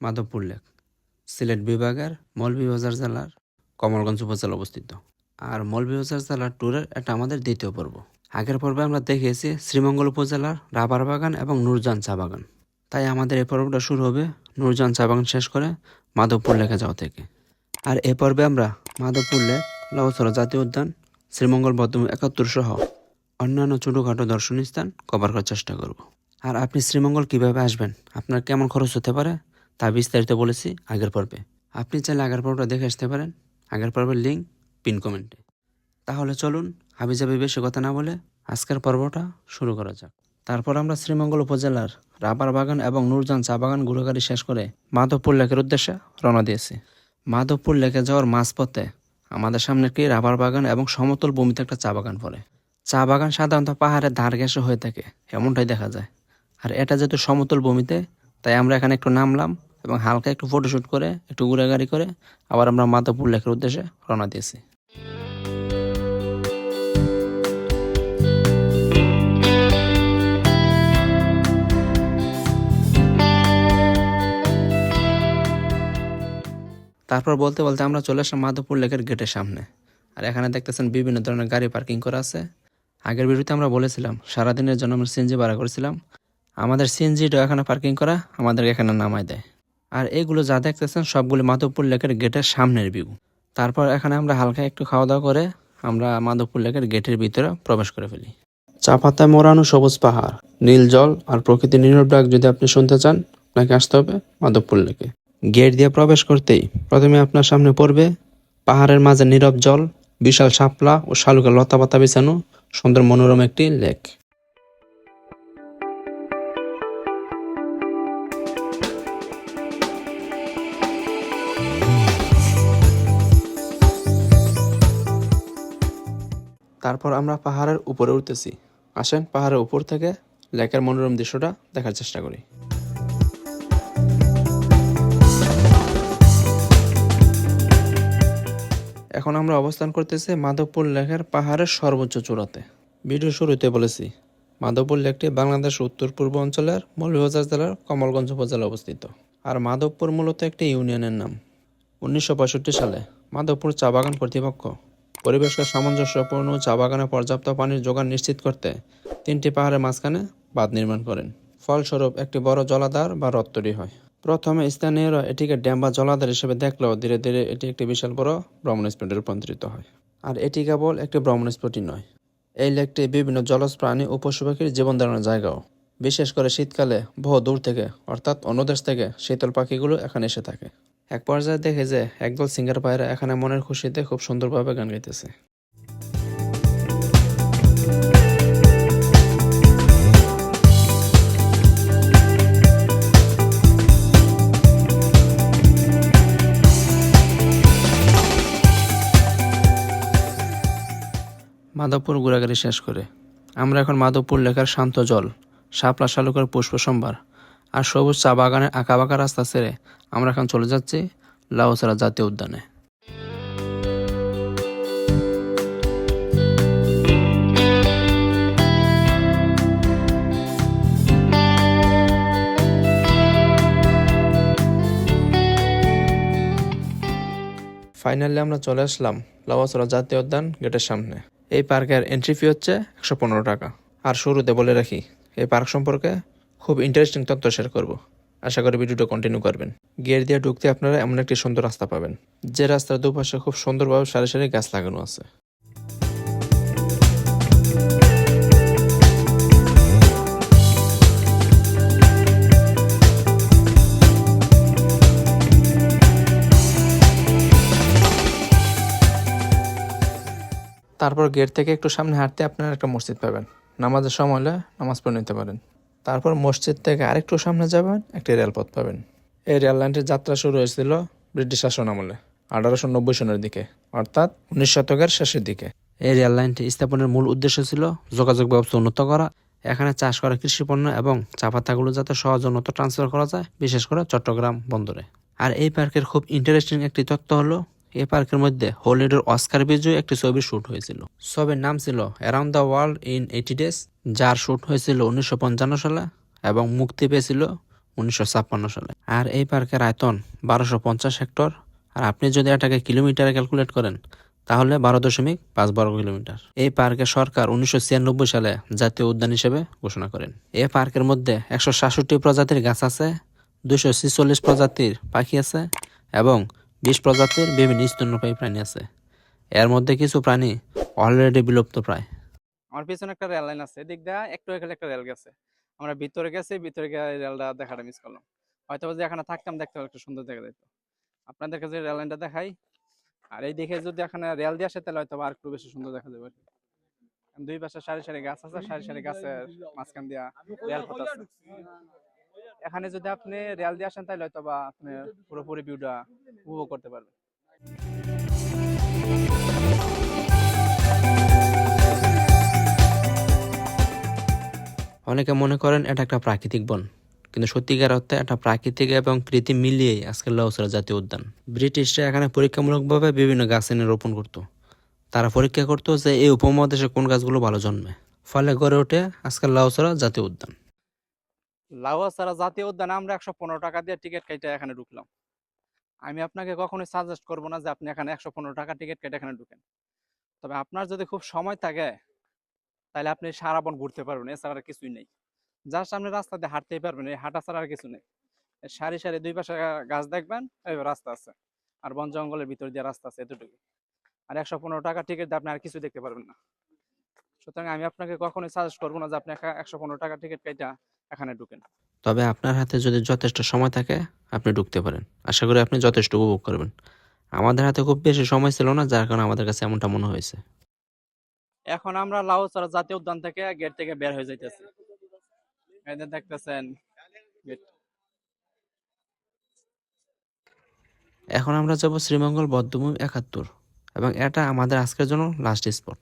Madhabpur lake Sylhet বিভাগের মৌলভীবাজার জেলার কমলগঞ্জ উপজেলা অবস্থিত। আর মৌলভীবাজার জেলার ট্যুরের এটা আমাদের দ্বিতীয় পর্ব। আগের পর্বে আমরা দেখিয়েছি শ্রীমঙ্গল উপজেলার রাবার বাগান এবং নূরজান চা বাগান। তাই আমাদের এই পর্বটা শুরু হবে নূরজান চা বাগান শেষ করে মাধবপুর লেকে যাওয়া থেকে। আর এ পর্বে আমরা মাধবপুর লেক, লাউছড়া জাতীয় উদ্যান, শ্রীমঙ্গল বৌদ্ধ 71 সহ অন্যান্য ছোটোখাটো দর্শনীয় স্থান কভার করার চেষ্টা করব। আর আপনি শ্রীমঙ্গল কিভাবে আসবেন, আপনার কেমন খরচ হতে পারে তা বিস্তারিত বলেছি আগের পর্বে। আপনি চাইলে আগের পর্বটা দেখে আসতে পারেন, আগের পর্বের লিঙ্ক পিন কমেন্টে। তাহলে চলুন হাবিজাবি বেশি কথা না বলে আজকের পর্বটা শুরু করা যাক। তারপর আমরা শ্রীমঙ্গল উপজেলার রাবার বাগান এবং নূরজান চা বাগান ঘুরেঘাড়ি শেষ করে মাধবপুর লেকের উদ্দেশ্যে রওনা দিয়েছি। মাধবপুর লেকে যাওয়ার মাঝপথে আমাদের সামনে একটি রাবার বাগান এবং সমতল ভূমিতে একটা চা বাগান পড়ে। চা বাগান সাধারণত পাহাড়ের ধার ঘেঁষে হয়ে থাকে, এমনটাই দেখা যায়। আর এটা যেহেতু সমতল ভূমিতে, তাই আমরা এখানে একটু নামলাম এবং হালকা একটু ফটোশ্যুট করে একটু ঘুরেঘাড়ি করে আবার আমরা মাধবপুর লেকের উদ্দেশ্যে রওনা দিয়েছি। তারপর বলতে বলতে আমরা চলে আসলাম মাধবপুর লেকের গেটের সামনে। আর এখানে দেখতেছেন বিভিন্ন ধরনের গাড়ি পার্কিং করা আছে। আগের ভিডিওতে আমরা বলেছিলাম সারাদিনের জন্য আমরা সিএনজি ভাড়া করেছিলাম। আমাদের সিএনজিটা এখানে পার্কিং করা, আমাদেরকে এখানে নামায় দেয়। আর এইগুলো যা দেখতেছেন সবগুলো মাধবপুর লেকের গেটের সামনের ভিউ। তারপর এখানে আমরা হালকা একটু খাওয়া দাওয়া করে আমরা মাধবপুর লেকের গেটের ভিতরে প্রবেশ করে ফেলি। চা পাতায় মোড়ানো সবুজ পাহাড়, নীল জল আর প্রকৃতির নীরব ডাক যদি আপনি শুনতে চান, আপনাকে আসতে হবে মাধবপুর লেকে। গেট দিয়ে প্রবেশ করতেই প্রথমে আপনার সামনে পড়বে পাহাড়ের মাঝে নীরব জল, বিশাল শাপলা ও শালুকের লতা পাতা বিছানো সুন্দর মনোরম একটি লেক। তারপর আমরা পাহাড়ের উপরে উঠতেছি। আসেন পাহাড়ের উপর থেকে লেকের মনোরম দৃশ্যটা দেখার চেষ্টা করি। এখন আমরা অবস্থান করতেছি মাধবপুর লেকের পাহাড়ের সর্বোচ্চ চূড়াতে। ভিডিও শুরুতে বলেছি মাধবপুর লেকটি বাংলাদেশ উত্তর পূর্ব অঞ্চলের মৌলভীবাজার জেলার কমলগঞ্জ উপজেলা অবস্থিত। আর মাধবপুর মূলত একটি ইউনিয়নের নাম। 1965 সালে মাধবপুর চা বাগান কর্তৃপক্ষ পরিবেশকে সামঞ্জস্যপূর্ণ চা বাগানে পর্যাপ্ত পানির যোগান নিশ্চিত করতে 3টি পাহাড়ের মাঝখানে বাঁধ নির্মাণ করেন। ফলস্বরূপ একটি বড় জলাধার বা হ্রদ তৈরি হয়। প্রথমে স্থানীয়রা এটিকে ড্যাম বা জলাধার হিসেবে দেখলেও ধীরে ধীরে এটি একটি বিশাল বড় ভ্রমণ স্পটে রূপান্তরিত হয়। আর এটি কেবল একটি ভ্রমণ স্পটই নয়, এই লেকটি বিভিন্ন জলজ প্রাণী ও পশু পাখির জীবন ধারণের জায়গাও। বিশেষ করে শীতকালে বহু দূর থেকে অর্থাৎ অন্য দেশ থেকে শীতল পাখিগুলো এখানে এসে থাকে। এক পর্যায়ে দেখে যে একদল সিঙ্গার পায়রা এখানে মনের খুশিতে খুব সুন্দরভাবে গান গাইতেছে। মাধবপুর ঘোরাঘুরি শেষ করে আমরা এখন মাধবপুর লেকের শান্ত জল, শাপলা শালুকের পুষ্প সম্ভার আর সবুজ চা বাগানের আঁকাবাঁকা রাস্তা ছেড়ে আমরা এখন চলে যাচ্ছি লাউছড়া জাতীয় উদ্যানে। ফাইনালি আমরা চলে আসলাম লাউছড়া জাতীয় উদ্যান গেটের সামনে। এই পার্কের এন্ট্রি ফি হচ্ছে 115 টাকা। আর শুরুতে বলে রাখি এই পার্ক সম্পর্কে খুব ইন্টারেস্টিং তথ্য শেয়ার করব, আশা করি ভিডিওটা কন্টিনিউ করবেন। গেট দিয়ে ঢুকতে আপনারা এমন একটি সুন্দর রাস্তা পাবেন, যে রাস্তার দুপাশে খুব সুন্দরভাবে সারি সারি গাছ লাগানো আছে। তারপর গেট থেকে একটু সামনে হাঁটতে আপনারা একটা মসজিদ পাবেন, নামাজের সময় হলে নামাজ পড়ে নিতে পারেন। তারপর মসজিদ থেকে আরেকটু সামনে যাবেন, একটি রেলপথ পাবেন। এই রেল লাইনটির যাত্রা শুরু হয়েছিল ব্রিটিশ শাসন আমলে 1890 সনের দিকে, অর্থাৎ 19 শতকের শেষের দিকে। এই রেল লাইনটি স্থাপনের মূল উদ্দেশ্য ছিল যোগাযোগ ব্যবস্থা উন্নত করা, এখানে চাষ করা কৃষিপণ্য এবং চা পাতাগুলো যাতে সহজ উন্নত ট্রান্সফার করা যায়, বিশেষ করে চট্টগ্রাম বন্দরে। আর এই পার্কের খুব ইন্টারেস্টিং একটি তথ্য হলো এই পার্কের মধ্যে হলিউডের অস্কার বিজয়ী একটি ছবির শুট হয়েছিল। ছবির নাম ছিল around the world in 80 days, যার শুট হয়েছিল 1955 সালে এবং মুক্তি পেয়েছিল 1956 সালে। আর এই পার্কের আয়তন 1250 হেক্টর। আর আপনি যদি এটাকে কিলোমিটারে ক্যালকুলেট করেন তাহলে 12.5 বর্গ কিলোমিটার। এই পার্কে সরকার 1996 সালে জাতীয় উদ্যান হিসেবে ঘোষণা করেন। এই পার্কের মধ্যে 167 প্রজাতির গাছ আছে, 246 প্রজাতির পাখি আছে এবং 20 প্রজাতির বিভিন্ন স্তন্যপায়ী প্রাণী আছে। এর মধ্যে কিছু প্রাণী অলরেডি বিলুপ্ত প্রায়। আমার পিছনে একটা রেল লাইন আছে, এদিক দিয়ে একটু এখানে একটা রেল গেছে। আমরা ভিতরে গেছি, ভিতরে গিয়ে রেলটা দেখাটা মিস করলাম। হয়তো যদি এখানে থাকতাম দেখতে একটু সুন্দর দেখা যেত। আপনাদেরকে যে রেল লাইনটা দেখাই, আর এই দিকে যদি এখানে রেল দিয়ে আসে তাহলে হয়তো আর একটু বেশি সুন্দর দেখা যাবে। দুই পাশে সারি সারি গাছ আছে, সারি সারি গাছের মাঝখান দিয়া রেল পথ আছে। এখানে যদি আপনি রেল দিয়ে আসেন তাহলে হয়তো বা আপনি পুরোপুরি ভিউটা উপভোগ করতে পারবেন। অনেকে মনে করেন এটা একটা প্রাকৃতিক বন, কিন্তু সত্যিকার অর্থে এটা প্রাকৃতিক এবং কৃত্রিম মিলিয়েই আজকের লাউসরা জাতীয় উদ্যান। ব্রিটিশরা এখানে পরীক্ষামূলকভাবে বিভিন্ন গাছ এনে রোপণ করত। তারা পরীক্ষা করত যে এই উপমহাদেশে কোন গাছগুলো ভালো জন্মে, ফলে গড়ে ওঠে আজকের লাউসরা জাতীয় উদ্যান। লাউয়াছড়া জাতীয় উদ্যানে আমরা 115 টাকা দিয়ে টিকিট কেটে এখানে ঢুকলাম। আমি আপনাকে কখনোই সাজেস্ট করবো না যে আপনি এখানে 115 টাকা টিকিট কেটে এখানে ঢুকেন। তবে আপনার যদি খুব সময় থাকে তাহলে আপনি সারা বন ঘুরতে পারবেন, এছাড়া আর কিছুই নেই। যার সামনে রাস্তা দিয়ে হাঁটতেই পারবেন, এই হাঁটা ছাড়া আর কিছু নেই। সারি সারি দুই পাশে গাছ দেখবেন, এই রাস্তা আছে, আর বন জঙ্গলের ভিতর দিয়ে রাস্তা আছে, এতটুকু। আর 115 টাকা টিকিট দিয়ে আপনি আর কিছু দেখতে পারবেন না। সুতরাং আমি আপনাকে কখনোই সাজেস্ট করবো না যে আপনি 115 টাকা টিকিট কেটে এখানে ঢুকেন। তবে আপনার হাতে যদি যথেষ্ট সময় থাকে আপনি ঢুকতে পারেন। আশা করি আপনি যথেষ্ট উপভোগ করবেন। আমাদের হাতে খুব বেশি সময় ছিল না, যার কারণে আমাদের কাছে এমনটা মনে হয়েছে। এখন আমরা লাউছড়া জাতীয় উদ্যান থেকে গেট থেকে বের হয়ে যাইতেছি। এই যে দেখতেছেন গেট। এখন আমরা যাব শ্রীমঙ্গল বধ্যভূমি 71 এবং এটা আমাদের আজকের জন্য লাস্ট স্পট।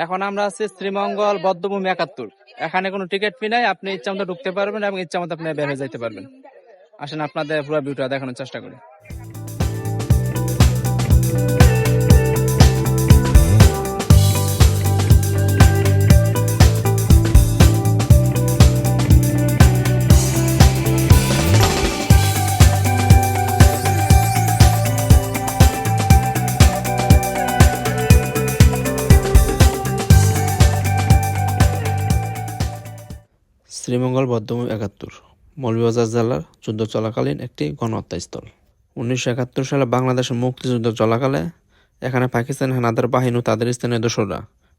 এখন আমরা আছি শ্রীমঙ্গল বধ্যভূমি 71। এখানে কোনো টিকিট ফি নাই, আপনি ইচ্ছা মতো ঢুকতে পারবেন এবং ইচ্ছা মতো আপনি বের হয়ে যাইতে পারবেন। আসেন আপনাদের পুরো ভিউটা দেখানোর চেষ্টা করি। শ্রীমঙ্গল বধ্যভূমি 71 মৌলভীবাজার জেলার যুদ্ধ চলাকালীন একটি গণহত্যাস্থল। 1971 সালে বাংলাদেশের মুক্তিযুদ্ধ চলাকালে এখানে পাকিস্তান হানাদার বাহিনী ও তাদের স্থানীয় দোসররা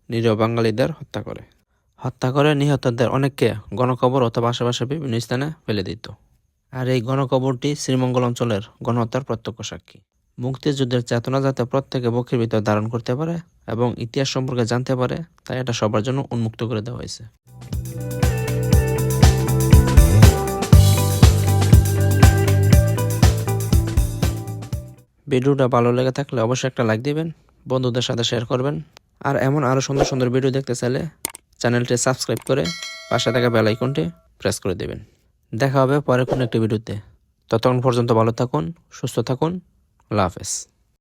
নিরীহ বাঙালিদের হত্যা করে নিহতদের অনেককে গণকবর অথবা আশেপাশে বিভিন্ন স্থানে ফেলে দিত। আর এই গণকবরটি শ্রীমঙ্গল অঞ্চলের গণহত্যার প্রত্যক্ষ সাক্ষী। মুক্তিযুদ্ধের চেতনা যাতে প্রত্যেকে বুকের ভিতর ধারণ করতে পারে এবং ইতিহাস সম্পর্কে জানতে পারে, তাই এটা সবার জন্য উন্মুক্ত করে দেওয়া হয়েছে। ভিডিওটা ভালো লেগে থাকলে অবশ্যই একটা লাইক দিবেন, বন্ধুদের সাথে শেয়ার করবেন। আর এমন আরও সুন্দর সুন্দর ভিডিও দেখতে চাইলে চ্যানেলটি সাবস্ক্রাইব করে পাশে থাকা বেল আইকনটি প্রেস করে দেবেন। দেখা হবে পরে কোনো একটি ভিডিওতে। ততক্ষণ পর্যন্ত ভালো থাকুন, সুস্থ থাকুন। আল্লাহ হাফেজ।